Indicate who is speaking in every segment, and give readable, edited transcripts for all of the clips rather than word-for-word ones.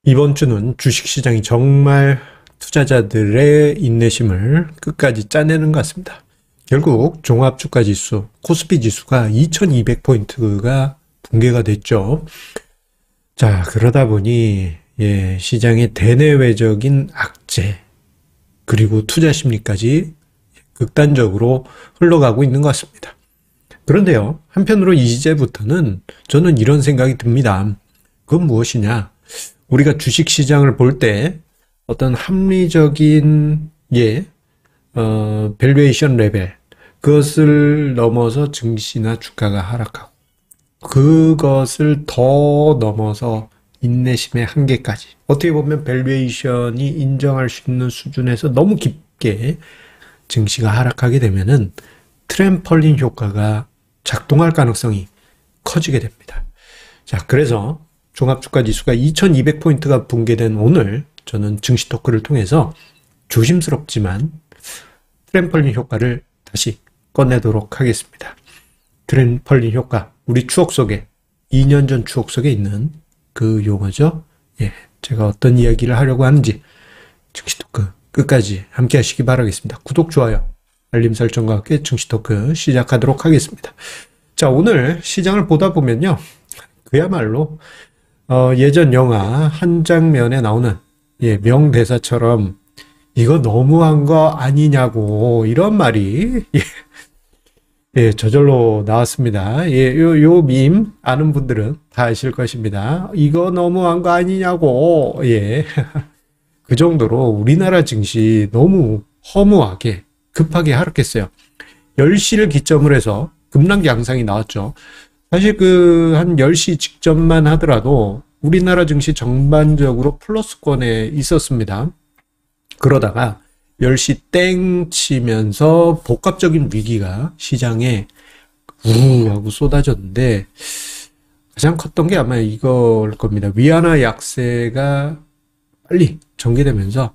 Speaker 1: 이번 주는 주식시장이 정말 투자자들의 인내심을 끝까지 짜내는 것 같습니다. 결국 종합주가지수, 코스피지수가 2200포인트가 붕괴가 됐죠. 자, 그러다 보니 시장의 대내외적인 악재 그리고 투자 심리까지 극단적으로 흘러가고 있는 것 같습니다. 그런데요, 한편으로 이제부터는 저는 이런 생각이 듭니다. 그건 무엇이냐? 우리가 주식시장을 볼 때 어떤 합리적인 밸류에이션 레벨, 그것을 넘어서 증시나 주가가 하락하고 그것을 더 넘어서 인내심의 한계까지, 어떻게 보면 밸류에이션이 인정할 수 있는 수준에서 너무 깊게 증시가 하락하게 되면은 트램펄린 효과가 작동할 가능성이 커지게 됩니다. 자, 그래서 종합주가지수가 2200포인트가 붕괴된 오늘 저는 증시 토크를 통해서 조심스럽지만 트램펄린 효과를 다시 꺼내도록 하겠습니다. 트램펄린 효과, 우리 추억 속에, 2년 전 추억 속에 있는 그 용어죠. 제가 어떤 이야기를 하려고 하는지 증시 토크 끝까지 함께 하시기 바라겠습니다. 구독, 좋아요, 알림 설정과 함께 증시 토크 시작하도록 하겠습니다. 자, 오늘 시장을 보다 보면요, 그야말로 예전 영화 한 장면에 나오는 명대사처럼 이거 너무한 거 아니냐고, 이런 말이 저절로 나왔습니다. 요 밈 아는 분들은 다 아실 것입니다. 이거 너무한 거 아니냐고. 그 정도로 우리나라 증시 너무 허무하게 급하게 하락했어요. 10시를 기점으로 해서 급락 양상이 나왔죠. 사실 한 10시 직전만 하더라도 우리나라 증시 전반적으로 플러스권에 있었습니다. 그러다가 10시 땡 치면서 복합적인 위기가 시장에 우르르 쏟아졌는데, 가장 컸던 게 아마 이걸 겁니다. 위안화 약세가 빨리 전개되면서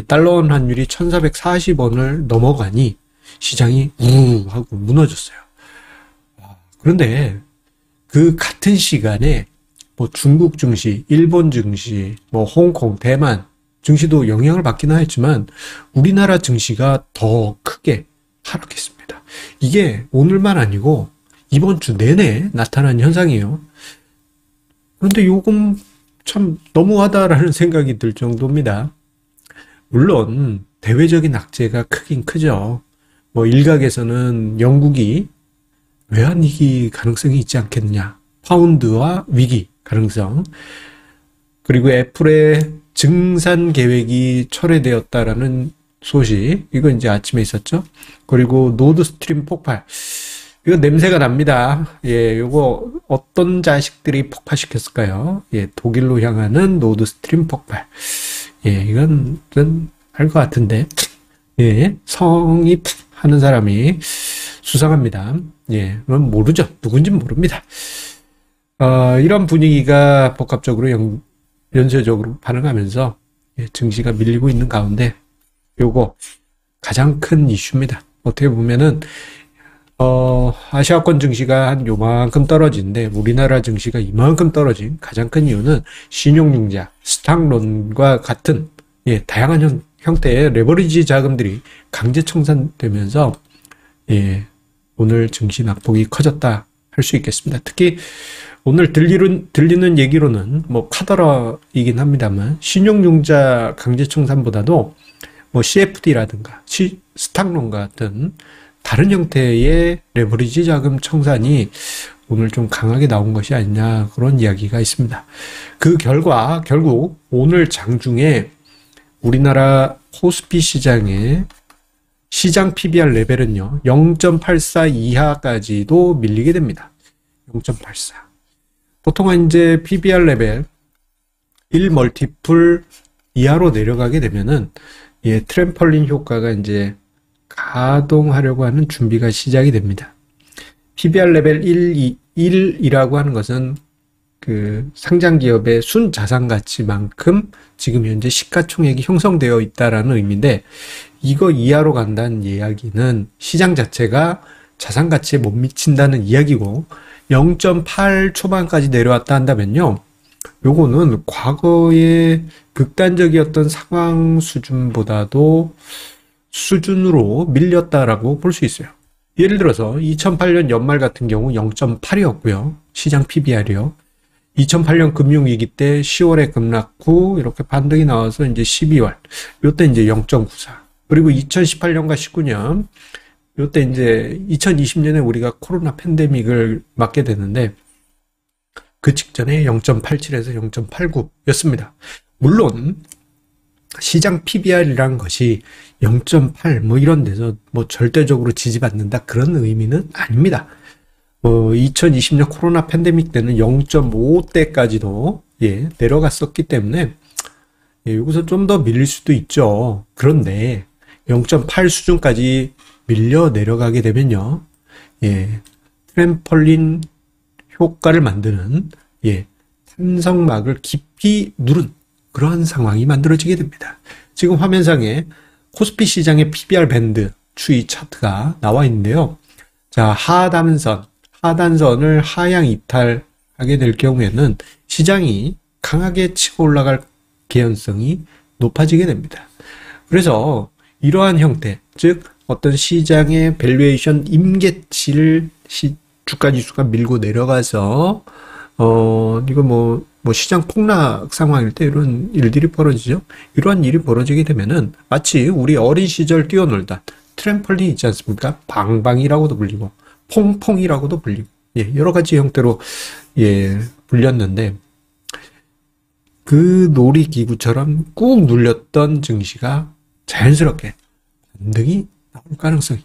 Speaker 1: 달러원 환율이 1440원을 넘어가니 시장이 우르르 하고 무너졌어요. 그런데 그 같은 시간에 중국 증시, 일본 증시, 홍콩, 대만 증시도 영향을 받기는 했지만 우리나라 증시가 더 크게 하락했습니다. 이게 오늘만 아니고 이번 주 내내 나타난 현상이에요. 그런데 요금 참 너무하다라는 생각이 들 정도입니다. 물론 대외적인 악재가 크긴 크죠. 일각에서는 영국이 외환위기 가능성이 있지 않겠느냐, 파운드와 위기 가능성, 그리고 애플의 증산 계획이 철회되었다라는 소식, 이거 이제 아침에 있었죠. 그리고 노드스트림 폭발, 이거 냄새가 납니다. 요거 어떤 자식들이 폭파시켰을까요? 독일로 향하는 노드스트림 폭발. 이건 알 것 같은데, 성이 하는 사람이 수상합니다. 그건 모르죠. 누군지 모릅니다. 이런 분위기가 복합적으로 연쇄적으로 반응하면서 증시가 밀리고 있는 가운데 요거 가장 큰 이슈입니다. 어떻게 보면은 아시아권 증시가 한 요만큼 떨어지는데 우리나라 증시가 이만큼 떨어진 가장 큰 이유는 신용융자, 스탁론과 같은 다양한 형태의 레버리지 자금들이 강제 청산되면서 오늘 증시 낙폭이 커졌다 할 수 있겠습니다. 특히 오늘 들리는 얘기로는 카더라이긴 합니다만 신용융자 강제 청산보다도 CFD라든가 스탁론 같은 다른 형태의 레버리지 자금 청산이 오늘 좀 강하게 나온 것이 아니냐, 그런 이야기가 있습니다. 그 결과 결국 오늘 장중에 우리나라 코스피 시장의 시장 PBR 레벨은요 0.84 이하까지도 밀리게 됩니다. 0.84. 보통은 이제 PBR 레벨 1 멀티플 이하로 내려가게 되면은 트램펄린 효과가 이제 가동하려고 하는 준비가 시작이 됩니다. PBR 레벨 1이라고 하는 것은 그 상장 기업의 순 자산 가치만큼 지금 현재 시가총액이 형성되어 있다라는 의미인데, 이거 이하로 간다는 이야기는 시장 자체가 자산 가치에 못 미친다는 이야기고, 0.8 초반까지 내려왔다 한다면요, 요거는 과거의 극단적이었던 상황 수준으로 밀렸다라고 볼 수 있어요. 예를 들어서 2008년 연말 같은 경우 0.8이었고요. 시장 PBR이요. 2008년 금융위기 때 10월에 급락 후 이렇게 반등이 나와서 이제 12월. 요때 이제 0.94. 그리고 2018년과 19년. 요때 이제 2020년에 우리가 코로나 팬데믹을 맞게 되는데 그 직전에 0.87에서 0.89였습니다. 물론 시장 PBR이란 것이 0.8 뭐 이런 데서 뭐 절대적으로 지지받는다 그런 의미는 아닙니다. 2020년 코로나 팬데믹 때는 0.5대까지도 내려갔었기 때문에 여기서 좀 더 밀릴 수도 있죠. 그런데 0.8 수준까지 밀려 내려가게 되면요, 트램펄린 효과를 만드는 탄성막을 깊이 누른 그러한 상황이 만들어지게 됩니다. 지금 화면상에 코스피 시장의 PBR 밴드 추이 차트가 나와 있는데요. 자, 하단선을 하향 이탈하게 될 경우에는 시장이 강하게 치고 올라갈 개연성이 높아지게 됩니다. 그래서 이러한 형태, 즉 어떤 시장의 밸류에이션 임계치를 주가 지수가 밀고 내려가서 이거 뭐 시장 폭락 상황일 때 이런 일들이 벌어지죠. 이러한 일이 벌어지게 되면은 마치 우리 어린 시절 뛰어놀던 트램펄린 있지 않습니까? 방방이라고도 불리고 퐁퐁이라고도 불리고 여러 가지 형태로 불렸는데 그 놀이기구처럼 꾹 눌렸던 증시가 자연스럽게 반등이 나올 가능성이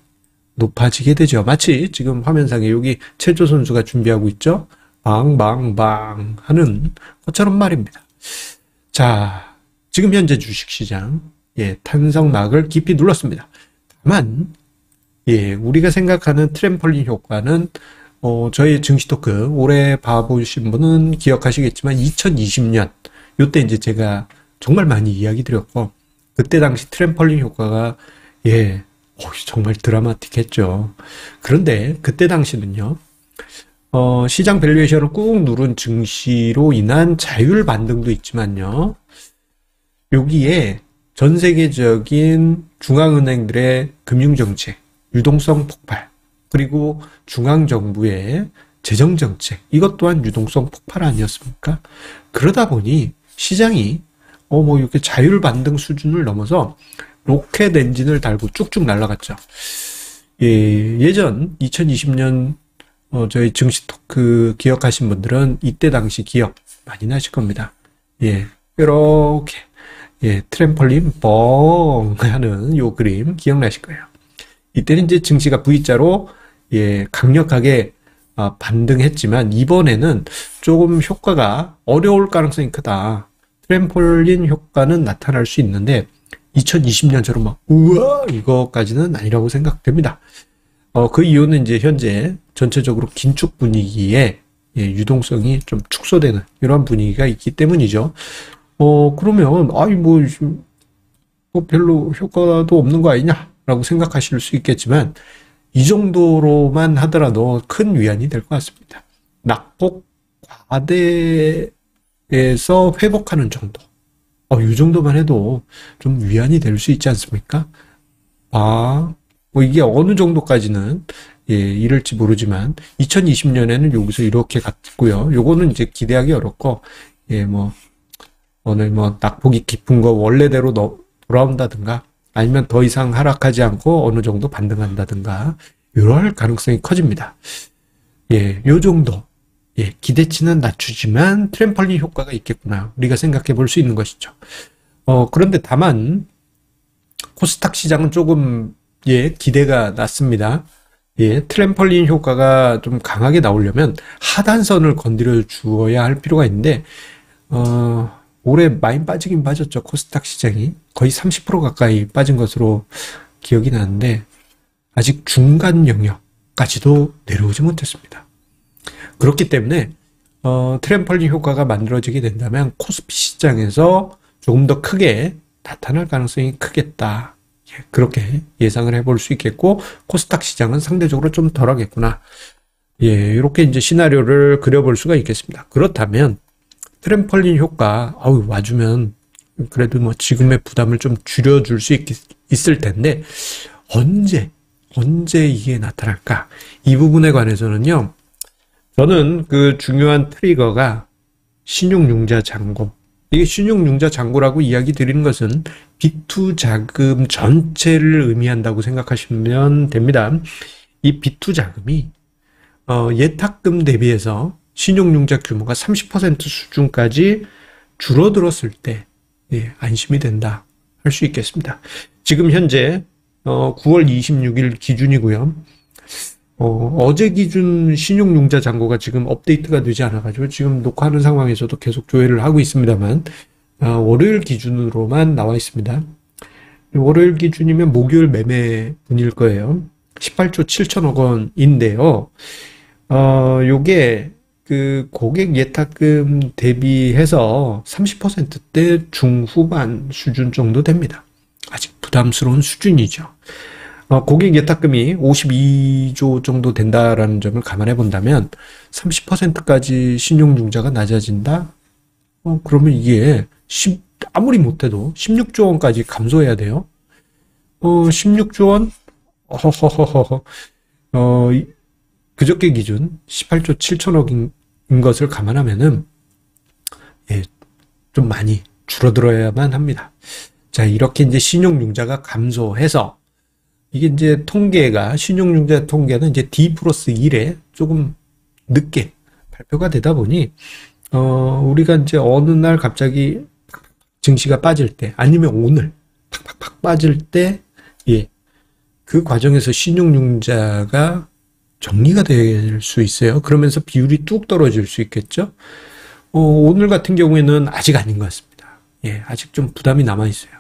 Speaker 1: 높아지게 되죠. 마치 지금 화면상에 여기 체조 선수가 준비하고 있죠. 방방방 하는 것처럼 말입니다. 자, 지금 현재 주식시장 탄성막을 깊이 눌렀습니다. 다만 우리가 생각하는 트램펄린 효과는 저희 증시 토크 오래 봐보신 분은 기억하시겠지만 2020년 요때 이제 제가 정말 많이 이야기 드렸고 그때 당시 트램펄린 효과가 정말 드라마틱했죠. 그런데 그때 당시는요, 시장 밸류에이션을 꾹 누른 증시로 인한 자율 반등도 있지만요, 여기에 전 세계적인 중앙은행들의 금융정책, 유동성 폭발, 그리고 중앙정부의 재정정책, 이것 또한 유동성 폭발 아니었습니까? 그러다 보니 시장이 이렇게 자율 반등 수준을 넘어서 로켓 엔진을 달고 쭉쭉 날아갔죠. 예전 2020년 저희 증시 토크 기억하신 분들은 이때 당시 기억 많이 나실 겁니다. 이렇게 트램펄린 뻥 하는 요 그림 기억나실 거예요. 이때는 이제 증시가 V자로 강력하게 반등했지만 이번에는 조금 효과가 어려울 가능성이 크다. 트램펄린 효과는 나타날 수 있는데 2020년처럼 막 우와 이거까지는 아니라고 생각됩니다. 그 이유는 이제 현재 전체적으로 긴축 분위기에 유동성이 좀 축소되는 이런 분위기가 있기 때문이죠. 그러면 뭐 별로 효과도 없는 거 아니냐라고 생각하실 수 있겠지만 이 정도로만 하더라도 큰 위안이 될 것 같습니다. 낙폭 과대에서 회복하는 정도. 이 정도만 해도 좀 위안이 될 수 있지 않습니까? 이게 어느 정도까지는 이럴지 모르지만 2020년에는 여기서 이렇게 갔고요. 요거는 이제 기대하기 어렵고 오늘 낙폭이 깊은 거 원래대로 돌아온다든가 아니면 더 이상 하락하지 않고 어느 정도 반등한다든가 이럴 가능성이 커집니다. 요 정도. 기대치는 낮추지만 트램펄린 효과가 있겠구나. 우리가 생각해 볼 수 있는 것이죠. 그런데 다만 코스닥 시장은 조금 기대가 낮습니다. 트램펄린 효과가 좀 강하게 나오려면 하단선을 건드려 주어야 할 필요가 있는데 올해 많이 빠지긴 빠졌죠. 코스닥 시장이 거의 30% 가까이 빠진 것으로 기억이 나는데 아직 중간 영역까지도 내려오지 못했습니다. 그렇기 때문에 트램펄린 효과가 만들어지게 된다면 코스피 시장에서 조금 더 크게 나타날 가능성이 크겠다. 그렇게 예상을 해볼 수 있겠고 코스닥 시장은 상대적으로 좀 덜하겠구나. 이렇게 이제 시나리오를 그려볼 수가 있겠습니다. 그렇다면 트램펄린 효과, 와주면 그래도 뭐 지금의 부담을 좀 줄여줄 수 있을 텐데, 언제 이게 나타날까? 이 부분에 관해서는요, 저는 그 중요한 트리거가 신용융자 잔고. 이게 신용융자 잔고라고 이야기 드리는 것은 B2 자금 전체를 의미한다고 생각하시면 됩니다. 이 B2 자금이 예탁금 대비해서 신용융자 규모가 30% 수준까지 줄어들었을 때 안심이 된다 할 수 있겠습니다. 지금 현재 9월 26일 기준이고요. 어제 기준 신용융자 잔고가 지금 업데이트가 되지 않아가지고 지금 녹화하는 상황에서도 계속 조회를 하고 있습니다만, 월요일 기준으로만 나와 있습니다. 월요일 기준이면 목요일 매매분일 거예요. 18조 7천억 원인데요. 요게 그 고객 예탁금 대비해서 30%대 중후반 수준 정도 됩니다. 아직 부담스러운 수준이죠. 고객 예탁금이 52조 정도 된다라는 점을 감안해 본다면 30%까지 신용융자가 낮아진다? 그러면 이게 아무리 못해도 16조 원까지 감소해야 돼요. 16조 원? 그저께 기준 18조 7천억인 것을 감안하면은 좀 많이 줄어들어야만 합니다. 자, 이렇게 이제 신용융자가 감소해서 이게 이제 신용융자 통계는 이제 D+1에 조금 늦게 발표가 되다 보니, 우리가 이제 어느 날 갑자기 증시가 빠질 때, 아니면 오늘 팍팍팍 빠질 때, 그 과정에서 신용융자가 정리가 될 수 있어요. 그러면서 비율이 뚝 떨어질 수 있겠죠. 오늘 같은 경우에는 아직 아닌 것 같습니다. 아직 좀 부담이 남아 있어요.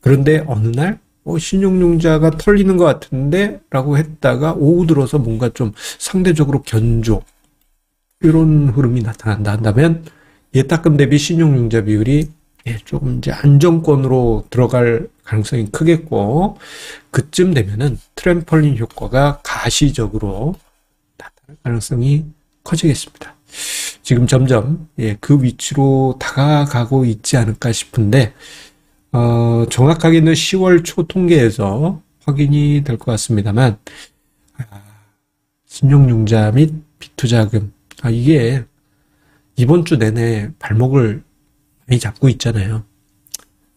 Speaker 1: 그런데 어느 날 신용융자가 털리는 것 같은데 라고 했다가 오후 들어서 뭔가 좀 상대적으로 견조, 이런 흐름이 나타난다 한다면 예탁금 대비 신용융자 비율이 조금 이제 안정권으로 들어갈 가능성이 크겠고, 그쯤 되면은 트램펄린 효과가 가시적으로 나타날 가능성이 커지겠습니다. 지금 점점 그 위치로 다가가고 있지 않을까 싶은데, 정확하게는 10월 초 통계에서 확인이 될 것 같습니다만, 신용융자 및 비투자금, 이게 이번 주 내내 발목을 많이 잡고 있잖아요.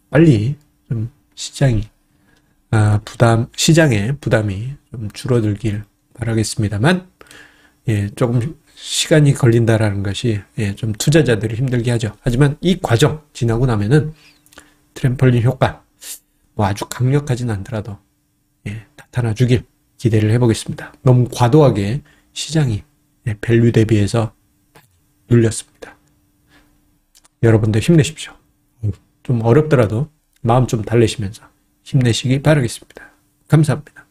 Speaker 1: 빨리 좀 시장의 부담이 좀 줄어들길 바라겠습니다만, 조금 시간이 걸린다라는 것이 좀 투자자들이 힘들게 하죠. 하지만 이 과정 지나고 나면은 트램펄린 효과, 아주 강력하진 않더라도 나타나 주길 기대를 해보겠습니다. 너무 과도하게 시장이 밸류 대비해서 눌렸습니다. 여러분들 힘내십시오. 좀 어렵더라도 마음 좀 달래시면서 힘내시기 바라겠습니다. 감사합니다.